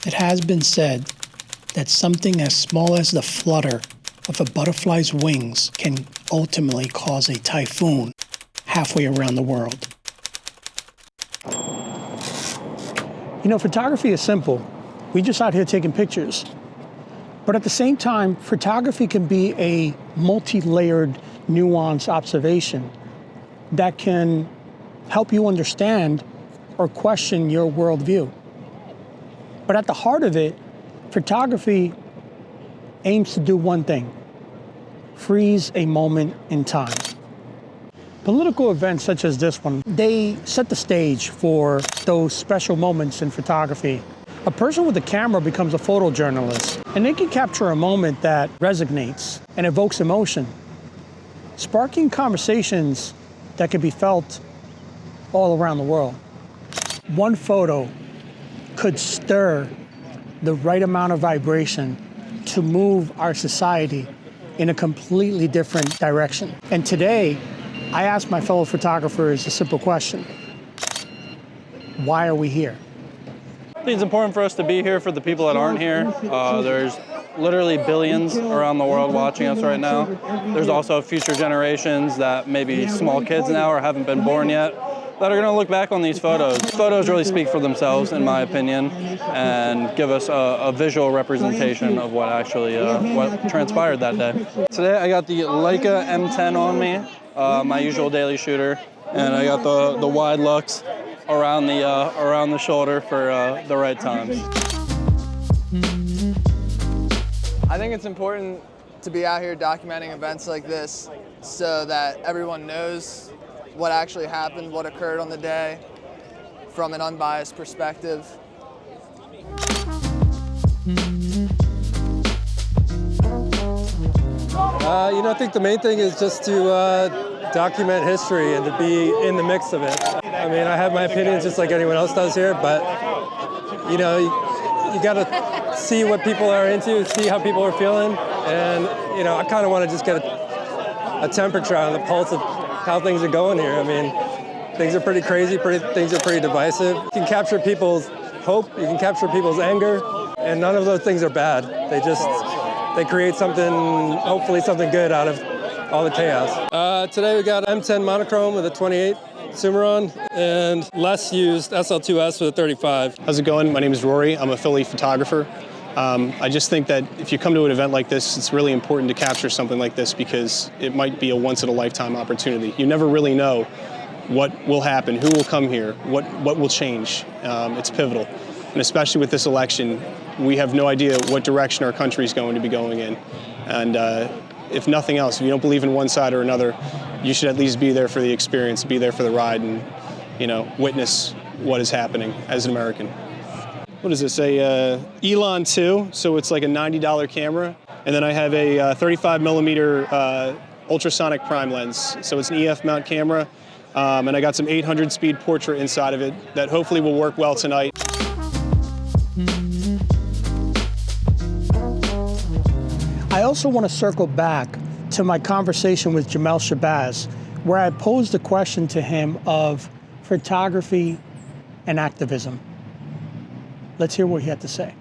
It has been said that something as small as the flutter of a butterfly's wings can ultimately cause a typhoon halfway around the world. You know, photography is simple. We just out here taking pictures. But at the same time, photography can be a multi-layered, nuanced observation that can help you understand or question your worldview. But at the heart of it, photography aims to do one thing: freeze a moment in time. Political events such as this one, they set the stage for those special moments in photography. A person with a camera becomes a photojournalist, and they can capture a moment that resonates and evokes emotion, sparking conversations that can be felt all around the world. One photo could stir the right amount of vibration to move our society in a completely different direction. And today, I ask my fellow photographers a simple question: why are we here? I think it's important for us to be here for the people that aren't here. There's literally billions around the world watching us right now. There's also future generations that maybe small kids now or haven't been born yet that are going to look back on these photos. Photos really speak for themselves, in my opinion, and give us a visual representation of what actually what transpired that day. Today I got the Leica M10 on me, my usual daily shooter, and I got the wide lux around the shoulder for the right times. I think it's important to be out here documenting events like this so that everyone knows what actually happened, what occurred on the day, from an unbiased perspective. I think the main thing is just to document history and to be in the mix of it. I mean, I have my opinions just like anyone else does here, but you got to see what people are into, see how people are feeling, and I kind of want to just get a temperature on the pulse of how things are going here. I mean, things are pretty crazy, things are pretty divisive. You can capture people's hope, you can capture people's anger, and none of those things are bad. They create something, hopefully something good out of all the chaos. Today we got M10 monochrome with a 28 Cimarron and less used SL2S with a 35. How's it going? My name is Rory. I'm a Philly photographer. I just think that if you come to an event like this, it's really important to capture something like this because it might be a once-in-a-lifetime opportunity. You never really know what will happen, who will come here, what will change. It's pivotal. And especially with this election, we have no idea what direction our country is going to be going in. And if nothing else, if you don't believe in one side or another, you should at least be there for the experience, be there for the ride, and witness what is happening as an American. What is this, a Elon 2, so it's like a $90 camera. And then I have a 35 millimeter ultrasonic prime lens, so it's an EF mount camera. And I got some 800 speed portrait inside of it that hopefully will work well tonight. I also want to circle back to my conversation with Jamel Shabazz, where I posed a question to him of photography and activism. Let's hear what he had to say.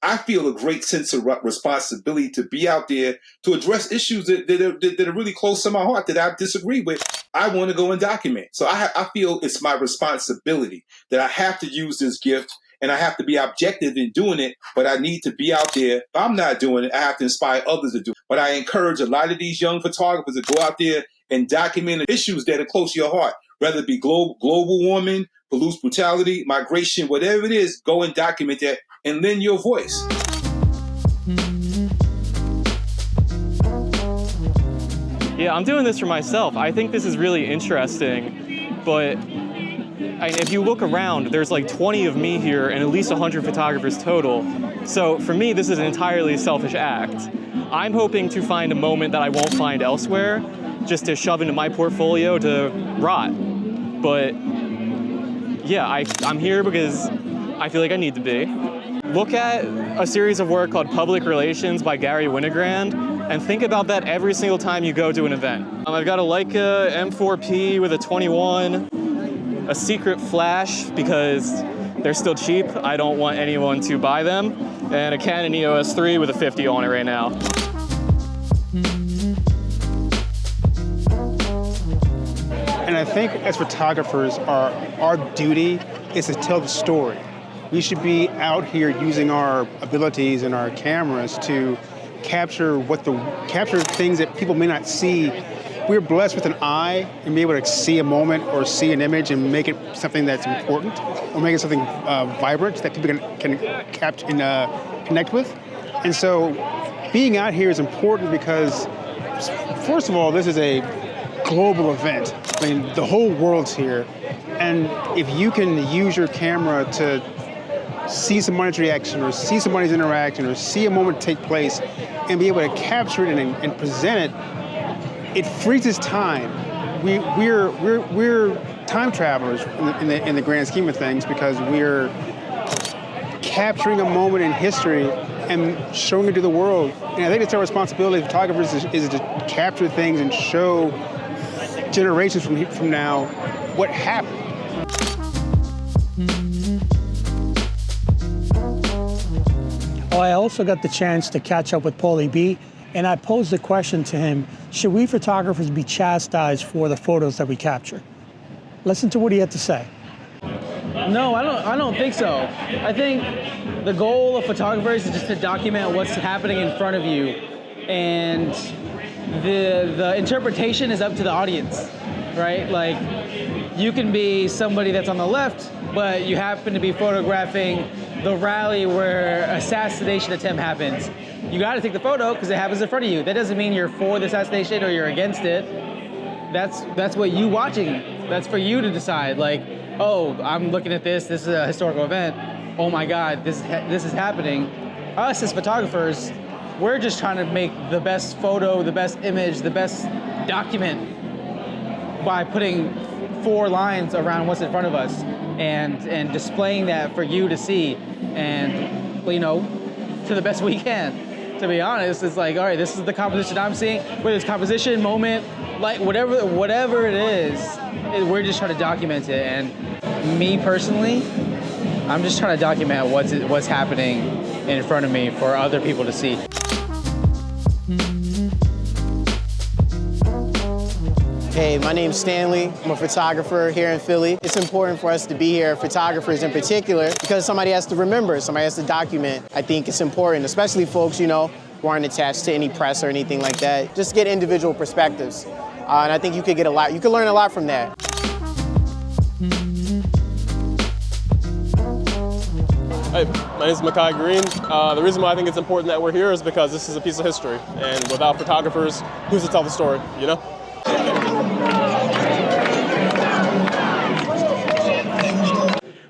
I feel a great sense of responsibility to be out there to address issues that are really close to my heart, that I disagree with. I want to go and document. So I feel it's my responsibility that I have to use this gift, and I have to be objective in doing it, but I need to be out there. If I'm not doing it, I have to inspire others to do it. But I encourage a lot of these young photographers to go out there and document issues that are close to your heart, whether it be global warming, police brutality, migration, whatever it is, go and document that and lend your voice. Yeah, I'm doing this for myself. I think this is really interesting, but if you look around, there's like 20 of me here and at least 100 photographers total. So for me, this is an entirely selfish act. I'm hoping to find a moment that I won't find elsewhere, just to shove into my portfolio to rot. But yeah, I'm here because I feel like I need to be. Look at a series of work called Public Relations by Gary Winogrand and think about that every single time you go to an event. I've got a Leica M4P with a 21, a secret flash because They're still cheap. I don't want anyone to buy them. And a Canon EOS 3 with a 50 on it right now. And I think as photographers, our duty is to tell the story. We should be out here using our abilities and our cameras to capture things that people may not see. We're blessed with an eye and be able to see a moment or see an image and make it something that's important or make it something vibrant that people can capture and connect with. And so being out here is important because, first of all, this is a global event. I mean, the whole world's here. And if you can use your camera to see somebody's reaction or see somebody's interaction or see a moment take place and be able to capture it and present it, it freezes time. We're time travelers in the grand scheme of things because we're capturing a moment in history and showing it to the world. And I think it's our responsibility as photographers is to capture things and show generations from now what happened. Oh, I also got the chance to catch up with Paulie B, and I posed the question to him, should we photographers be chastised for the photos that we capture? Listen to what he had to say. No, I don't think so. I think the goal of photographers is just to document what's happening in front of you, and the interpretation is up to the audience, right? Like, you can be somebody that's on the left, but you happen to be photographing the rally where assassination attempt happens. You got to take the photo because it happens in front of you. That doesn't mean you're for the assassination or you're against it. That's what you watching. That's for you to decide. Like, oh, I'm looking at this. This is a historical event. Oh my God, this is happening. Us as photographers, we're just trying to make the best photo, the best image, the best document by putting 4 lines around what's in front of us and displaying that for you to see, and to the best we can. To be honest, it's like, all right, this is the composition I'm seeing, whether it's composition, moment, like whatever it is, we're just trying to document it. And me personally, I'm just trying to document what's happening in front of me for other people to see. Hey, my name's Stanley. I'm a photographer here in Philly. It's important for us to be here, photographers in particular, because somebody has to remember, somebody has to document. I think it's important, especially folks, who aren't attached to any press or anything like that. Just get individual perspectives. And I think you could get a lot, you could learn a lot from that. Hey, my name is Makai Green. The reason why I think it's important that we're here is because this is a piece of history. And without photographers, who's to tell the story,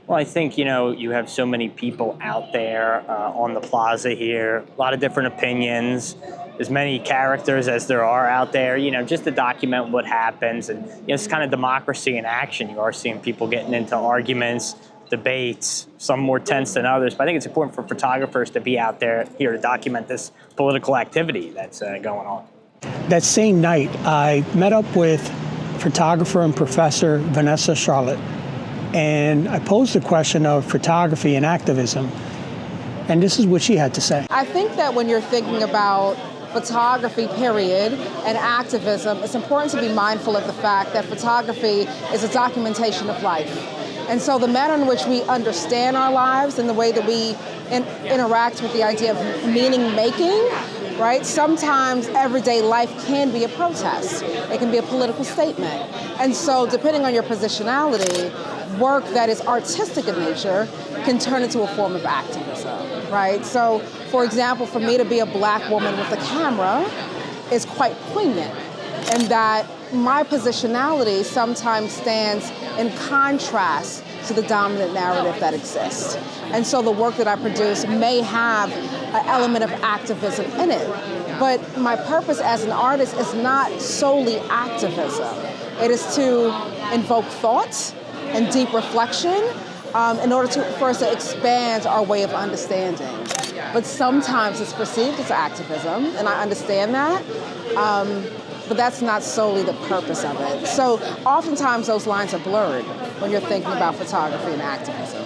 Well, I think, you have so many people out there on the plaza here, a lot of different opinions, as many characters as there are out there, just to document what happens. And it's kind of democracy in action. You are seeing people getting into arguments, debates, some more tense than others. But I think it's important for photographers to be out there here to document this political activity that's going on. That same night, I met up with photographer and professor Vanessa Charlotte, and I posed the question of photography and activism, and this is what she had to say. I think that when you're thinking about photography, period, and activism, it's important to be mindful of the fact that photography is a documentation of life. And so the manner in which we understand our lives and the way that we interact with the idea of meaning making, right? Sometimes everyday life can be a protest. It can be a political statement. And so depending on your positionality, work that is artistic in nature can turn into a form of activism, right? So, for example, for me to be a Black woman with a camera is quite poignant in that my positionality sometimes stands in contrast to the dominant narrative that exists. And so the work that I produce may have an element of activism in it. But my purpose as an artist is not solely activism. It is to invoke thought and deep reflection in order for us to expand our way of understanding. But sometimes it's perceived as activism, and I understand that. But that's not solely the purpose of it. So oftentimes those lines are blurred when you're thinking about photography and activism.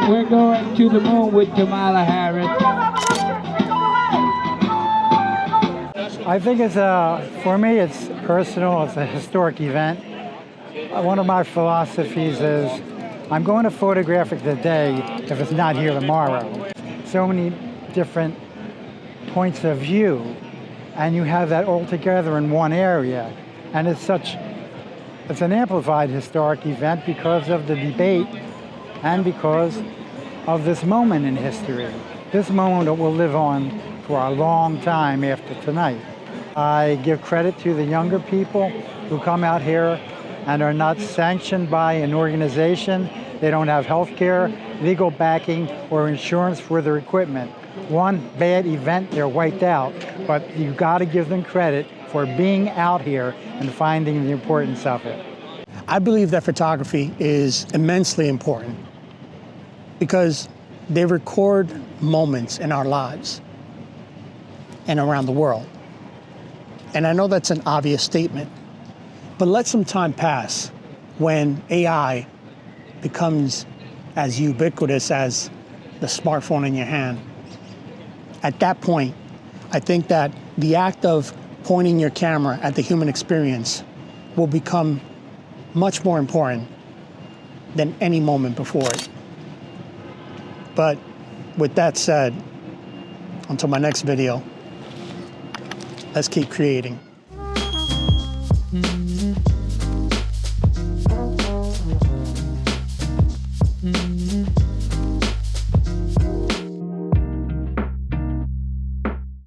We're going to the moon with Kamala Harris. I think for me, it's personal. It's a historic event. One of my philosophies is I'm going to photograph it today if it's not here tomorrow. So many different points of view, and you have that all together in one area. And it's an amplified historic event because of the debate and because of this moment in history. This moment will live on for a long time after tonight. I give credit to the younger people who come out here and are not sanctioned by an organization. They don't have health care, legal backing, or insurance for their equipment. One bad event, they're wiped out, but you gotta give them credit for being out here and finding the importance of it. I believe that photography is immensely important because they record moments in our lives and around the world. And I know that's an obvious statement, but let some time pass when AI becomes as ubiquitous as the smartphone in your hand. At that point, I think that the act of pointing your camera at the human experience will become much more important than any moment before it. But with that said, until my next video, let's keep creating.